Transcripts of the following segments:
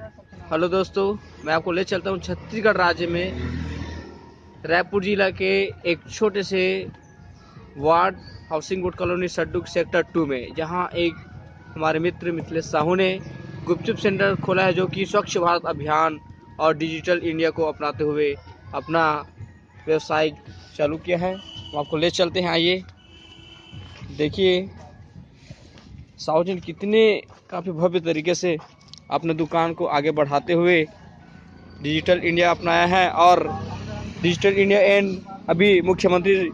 Hello दोस्तों, मैं आपको ले चलता हूँ छत्तीसगढ़ राज्य में रायपुर जिला के एक छोटे से वार्ड हाउसिंग बोर्ड कॉलोनी सड्डुक सेक्टर 2 में, जहाँ एक हमारे मित्र मिथिलेश साहू ने गुपचुप सेंटर खोला है, जो कि स्वच्छ भारत अभियान और डिजिटल इंडिया को अपनाते हुए अपना व्यवसाय चालू किया है। हम आपको ले चलते हैं, आइए देखिए साहू जी कितने काफ़ी भव्य तरीके से अपने दुकान को आगे बढ़ाते हुए डिजिटल इंडिया अपनाया है। और डिजिटल इंडिया एंड अभी मुख्यमंत्री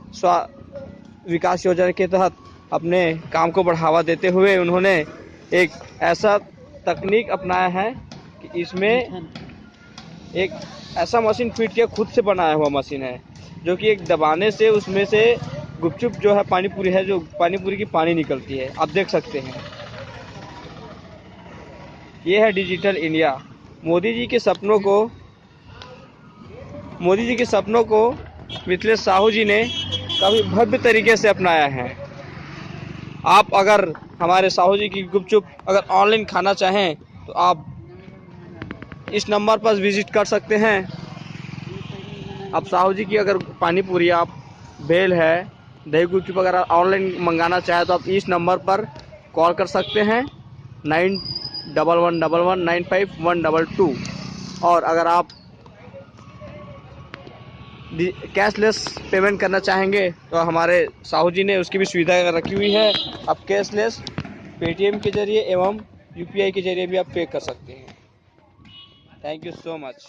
विकास योजना के तहत अपने काम को बढ़ावा देते हुए उन्होंने एक ऐसा तकनीक अपनाया है कि इसमें एक ऐसा मशीन फिट किया, खुद से बनाया हुआ मशीन है, जो कि एक दबाने से उसमें से गुपचुप जो है पानी पूरी है, जो पानी पूरी की पानी निकलती है। आप देख सकते हैं, ये है डिजिटल इंडिया। मोदी जी के सपनों को मिथिलेश साहू जी ने काफ़ी भव्य तरीके से अपनाया है। आप अगर हमारे साहू जी की गुपचुप अगर ऑनलाइन खाना चाहें तो आप इस नंबर पर विजिट कर सकते हैं। आप साहू जी की अगर पानी पूरी, आप भेल है, दही गुपचुप अगर ऑनलाइन मंगाना चाहें तो आप इस नंबर पर कॉल कर सकते हैं 9111195122। और अगर आप कैशलेस पेमेंट करना चाहेंगे तो हमारे साहू जी ने उसकी भी सुविधा रखी हुई है। आप कैशलेस पेटीएम के जरिए एवं यूपीआई के जरिए भी आप पे कर सकते हैं। Thank you so much.